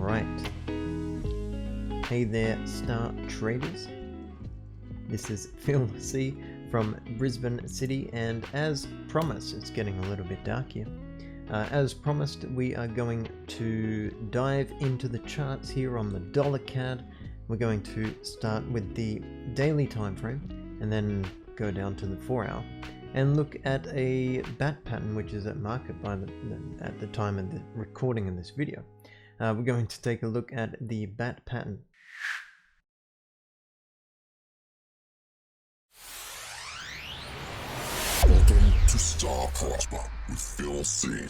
Alright. Hey there, star traders. This is Phil C from Brisbane City, and as promised, it's getting a little bit dark here. As promised, we are going to dive into the charts here on the CAD. We're going to start with the daily time frame and then go down to the 4-hour and look at a bat pattern, which is at market by at the time of the recording of this video. We're going to take a look at the bat pattern. Welcome to Star Prosper with Phil C.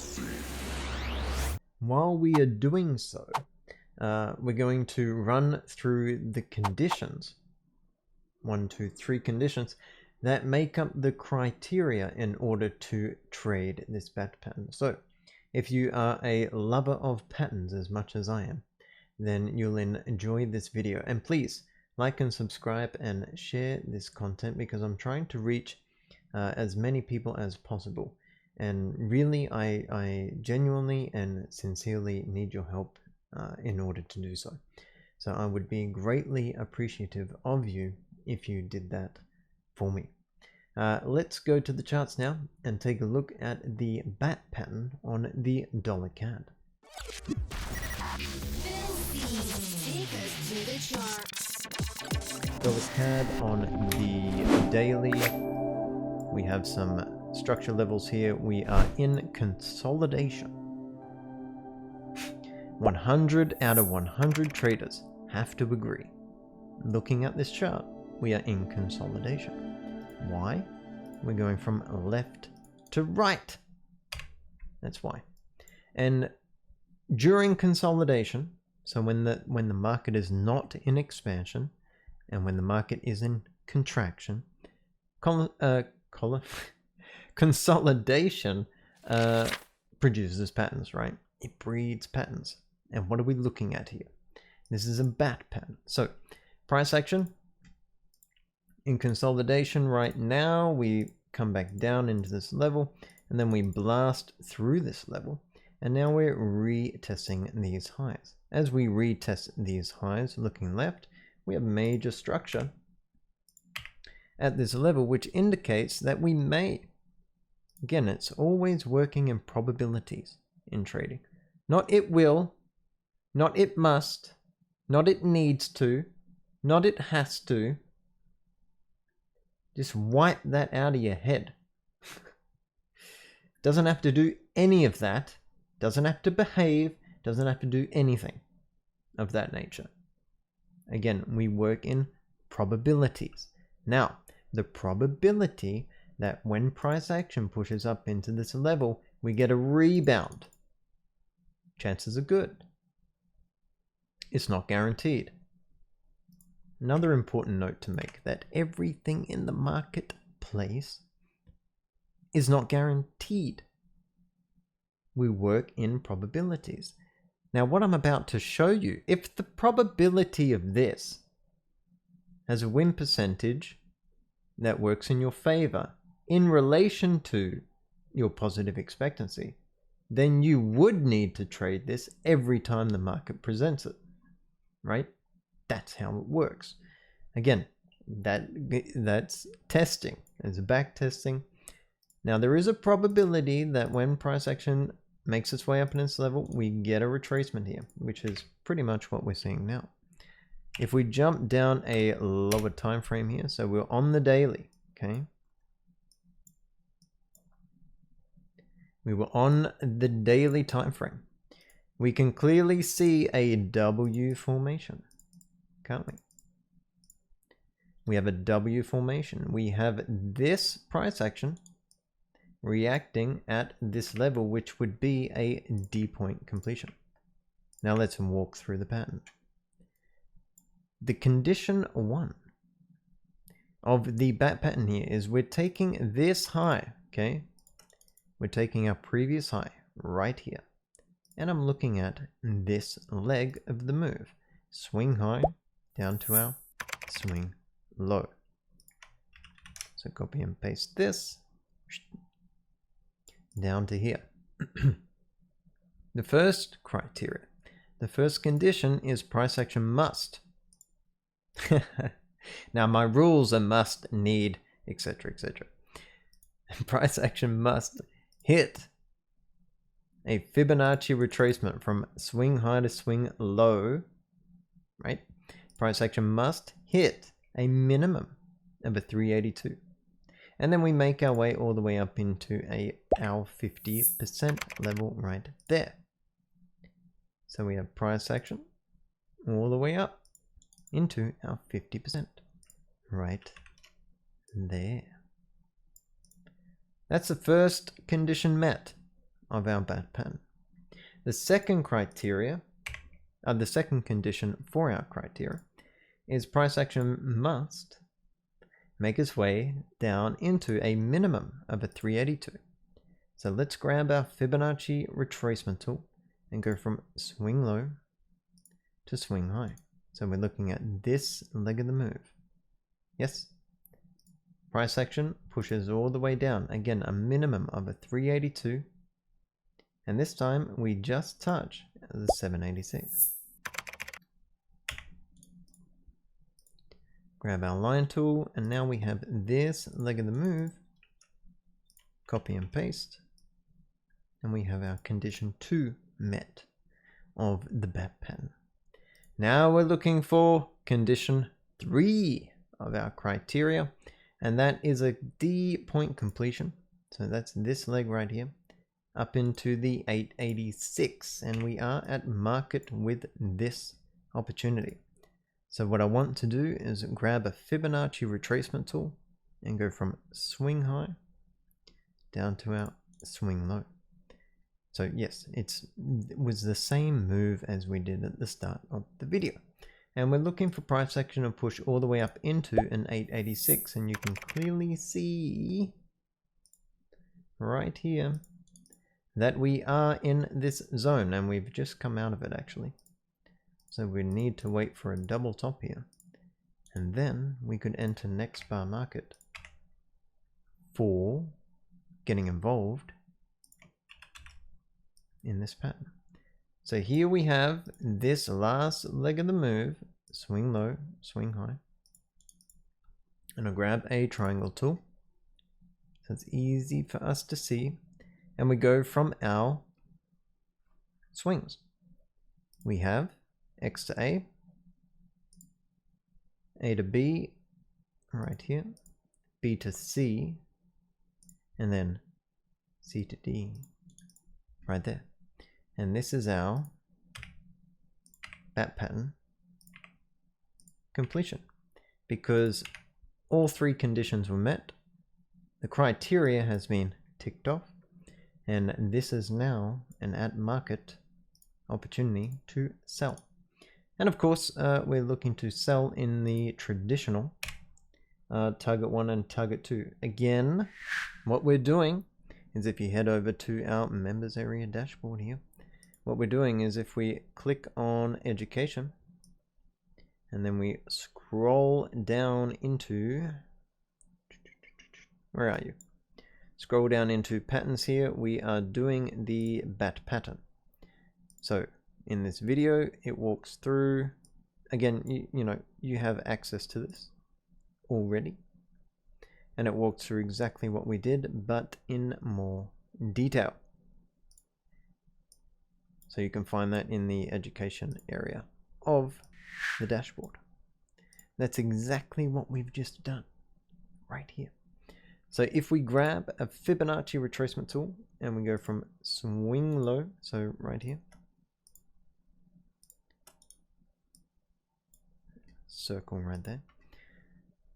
While we are doing so, we're going to run through the conditions, 1, 2, 3 conditions that make up the criteria in order to trade this bat pattern. So if you are a lover of patterns as much as I am, then you'll enjoy this video. And please like and subscribe and share this content, because I'm trying to reach as many people as possible. And really, I genuinely and sincerely need your help in order to do so. So I would be greatly appreciative of you if you did that for me. Let's go to the charts now and take a look at the bat pattern on the CAD. CAD on the daily. We have some structure levels here. We are in consolidation. 100 out of 100 traders have to agree. Looking at this chart, we are in consolidation. Why? We're going from left to right. That's why. And during consolidation, so when the market is not in expansion and when the market is in contraction, consolidation produces patterns, right? It breeds patterns. And what are we looking at here? This is a bat pattern. So price action in consolidation right now, we come back down into this level and then we blast through this level, and now we're retesting these highs. As we retest these highs, looking left, we have major structure at this level, which indicates that we may, again, it's always working in probabilities in trading. Not it will, not it must, not it needs to, not it has to. Just wipe that out of your head. Doesn't have to do any of that. Doesn't have to behave. Doesn't have to do anything of that nature. Again, we work in probabilities. Now, the probability that when price action pushes up into this level, we get a rebound. Chances are good. It's not guaranteed. Another important note to make, that everything in the marketplace is not guaranteed. We work in probabilities. Now, what I'm about to show you, if the probability of this has a win percentage that works in your favor in relation to your positive expectancy, then you would need to trade this every time the market presents it, right? That's how it works. Again, that's testing. It's back testing. Now, there is a probability that when price action makes its way up in this level, we get a retracement here, which is pretty much what we're seeing now. If we jump down a lower time frame here, so we're on the daily, okay? We were on the daily time frame. We can clearly see a W formation, can't we? We have a W formation. We have this price action reacting at this level, which would be a D point completion. Now let's walk through the pattern. The condition 1 of the bat pattern here is we're taking this high, okay? We're taking our previous high right here. And I'm looking at this leg of the move. Swing high down to our swing low. So copy and paste this down to here. The first criteria The first condition is price action must. Now my rules are must, need, etc, etc. Price action must hit a Fibonacci retracement from swing high to swing low, right? Price action must hit a minimum of a 382. And then we make our way all the way up into our 50% level right there. So we have price action all the way up into our 50% right there. That's the first condition met of our bat pattern. The second criteria, the second condition for our criteria is price action must make its way down into a minimum of a 382. So let's grab our Fibonacci retracement tool and go from swing low to swing high. So we're looking at this leg of the move. Yes. Price action pushes all the way down. Again, a minimum of a 382. And this time we just touch the 786. Grab our line tool, and now we have this leg of the move. Copy and paste. And we have our condition 2 met of the bat pattern. Now we're looking for condition 3 of our criteria, and that is a D point completion. So that's this leg right here up into the 886, and we are at market with this opportunity. So what I want to do is grab a Fibonacci retracement tool and go from swing high down to our swing low. So yes, it was the same move as we did at the start of the video. And we're looking for price action to push all the way up into an 886. And you can clearly see right here that we are in this zone, and we've just come out of it actually. So we need to wait for a double top here. And then we could enter next bar market for getting involved in this pattern. So here we have this last leg of the move, swing low, swing high. And I'll grab a triangle tool so it's easy for us to see. And we go from our swings. We have X to A to B right here, B to C, and then C to D right there. And this is our bat pattern completion, because all three conditions were met. The criteria has been ticked off, and this is now an at market opportunity to sell. And of course, we're looking to sell in the traditional target 1 and target 2. Again, what we're doing is, if you head over to our members area dashboard here, what we're doing is, if we click on education and then we scroll down into, where are you? Scroll down into patterns here, we are doing the bat pattern. So in this video, it walks through, again, you know, you have access to this already, and it walks through exactly what we did, but in more detail. So you can find that in the education area of the dashboard. That's exactly what we've just done right here. So if we grab a Fibonacci retracement tool and we go from swing low, so right here, circle right there,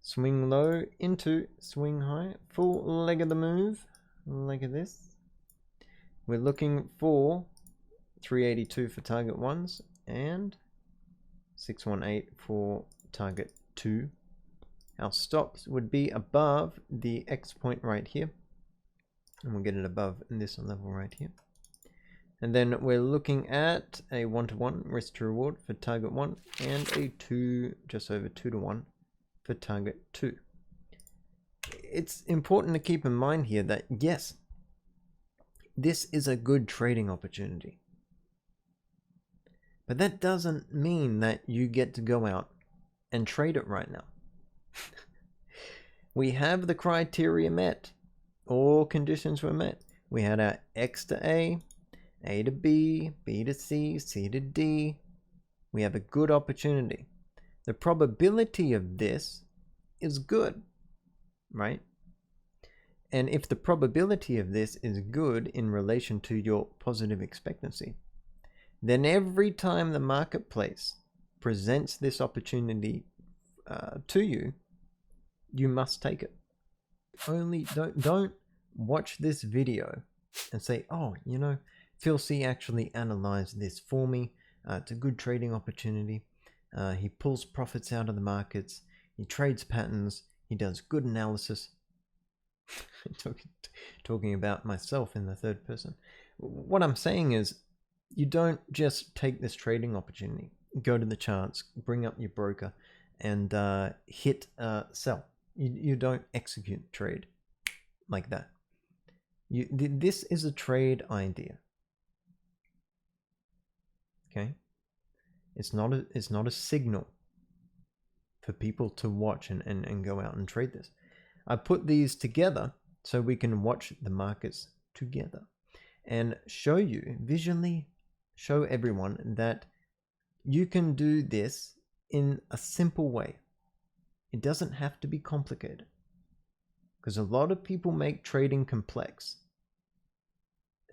swing low into swing high, full leg of the move, leg of this. We're looking for 382 for target 1s and 618 for target 2. Our stops would be above the X point right here, and we'll get it above this level right here. And then we're looking at a 1-to-1 risk to reward for target 1 and a 2, just over 2-to-1 for target 2. It's important to keep in mind here that yes, this is a good trading opportunity, But that doesn't mean that you get to go out and trade it right now. We have the criteria met. All conditions were met. We had our X to A to B, B to C, C to D. We have a good opportunity. The probability of this is good, right? And if the probability of this is good in relation to your positive expectancy, then every time the marketplace presents this opportunity to you, you must take it. Only don't watch this video and say, oh, you know, Phil C actually analyzed this for me. It's a good trading opportunity. He pulls profits out of the markets. He trades patterns. He does good analysis. Talking about myself in the third person. What I'm saying is, you don't just take this trading opportunity, go to the charts, bring up your broker, and hit sell. You don't execute trade like that. This is a trade idea. Okay, it's not a signal for people to watch and go out and trade this. I put these together so we can watch the markets together and show you visually, show everyone that you can do this in a simple way. It doesn't have to be complicated, because a lot of people make trading complex,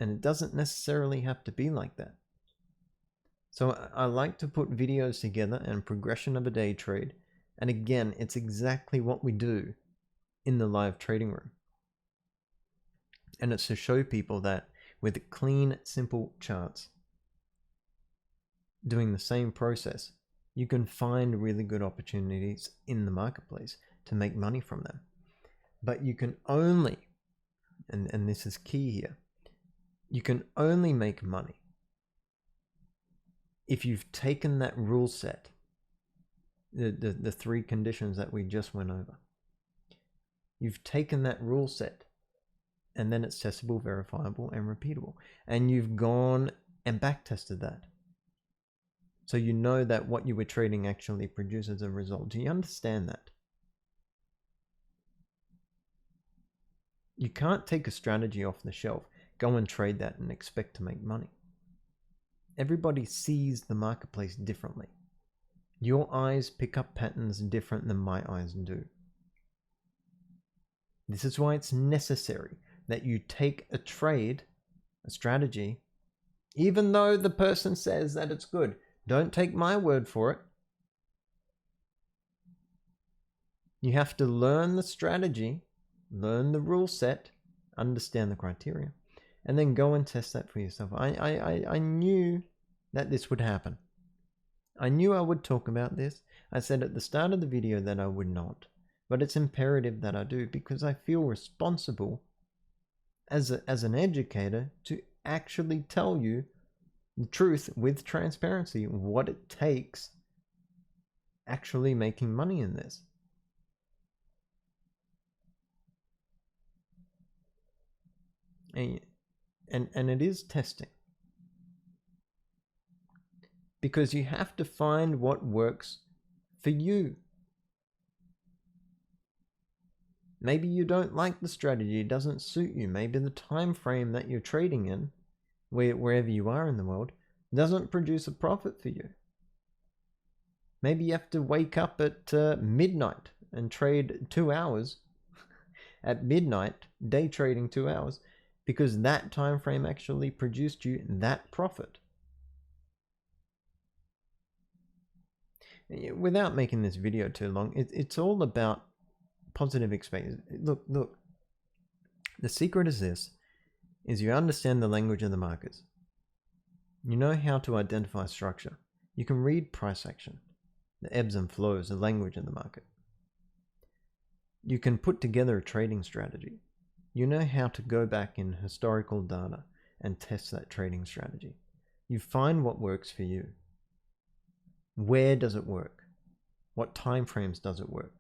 and it doesn't necessarily have to be like that. So I like to put videos together and progression of a day trade, and again, it's exactly what we do in the live trading room. And it's to show people that with clean, simple charts, doing the same process, you can find really good opportunities in the marketplace to make money from them. But you can only, and this is key here, you can only make money if you've taken that rule set, the three conditions that we just went over. You've taken that rule set, and then it's testable, verifiable, and repeatable. And you've gone and backtested that. So you know that what you were trading actually produces a result. Do you understand that? You can't take a strategy off the shelf, go and trade that and expect to make money. Everybody sees the marketplace differently. Your eyes pick up patterns different than my eyes do. This is why it's necessary that you take a trade, a strategy, even though the person says that it's good. Don't take my word for it. You have to learn the strategy, learn the rule set, understand the criteria, and then go and test that for yourself. I knew that this would happen. I knew I would talk about this. I said at the start of the video that I would not, but it's imperative that I do, because I feel responsible as an educator to actually tell you the truth with transparency, what it takes actually making money in this. And it is testing, because you have to find what works for you. Maybe you don't like the strategy, it doesn't suit you. Maybe the time frame that you're trading in, wherever you are in the world, doesn't produce a profit for you. Maybe you have to wake up at midnight and trade 2 hours at midnight, day trading 2 hours, because that time frame actually produced you that profit. Without making this video too long, it's all about positive expectations. Look, the secret is this, is you understand the language of the markets. You know how to identify structure. You can read price action, the ebbs and flows, the language of the market. You can put together a trading strategy. You know how to go back in historical data and test that trading strategy. You find what works for you. Where does it work? What time frames does it work?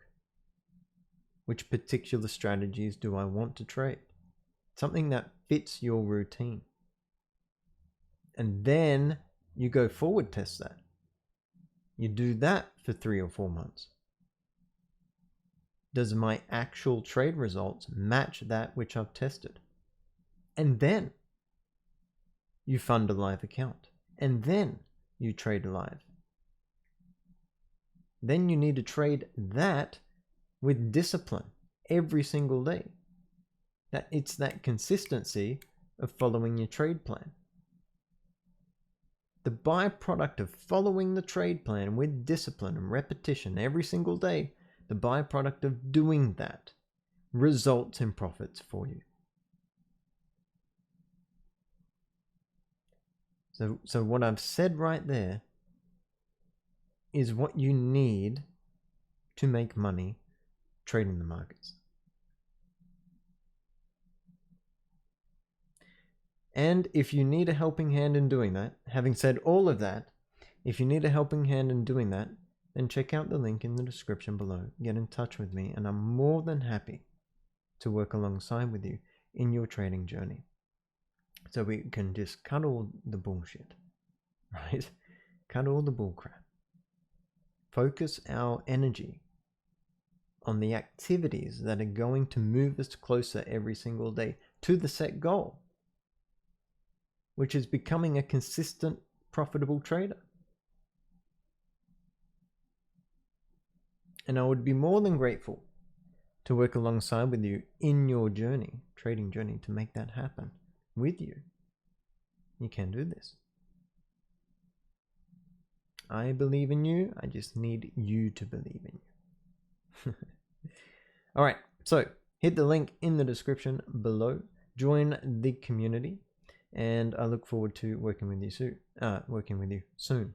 Which particular strategies do I want to trade? Something that fits your routine. And then You go forward test that. You do that for 3 or 4 months. Does my actual trade results match that which I've tested? And then you fund a live account. And then you trade live. Then you need to trade that with discipline every single day. It's that consistency of following your trade plan. The byproduct of following the trade plan with discipline and repetition every single day, the byproduct of doing that results in profits for you. So what I've said right there is what you need to make money trading the markets. And if you need a helping hand in doing that, having said all of that, if you need a helping hand in doing that, then check out the link in the description below. Get in touch with me, and I'm more than happy to work alongside with you in your trading journey. So we can just cut all the bullshit, right? Cut all the bullcrap. Focus our energy on the activities that are going to move us closer every single day to the set goal, which is becoming a consistent, profitable trader. And I would be more than grateful to work alongside with you in your journey, trading journey, to make that happen with you. You can do this. I believe in you. I just need you to believe in you. All right. So hit the link in the description below. Join the community. And I look forward to working with you soon.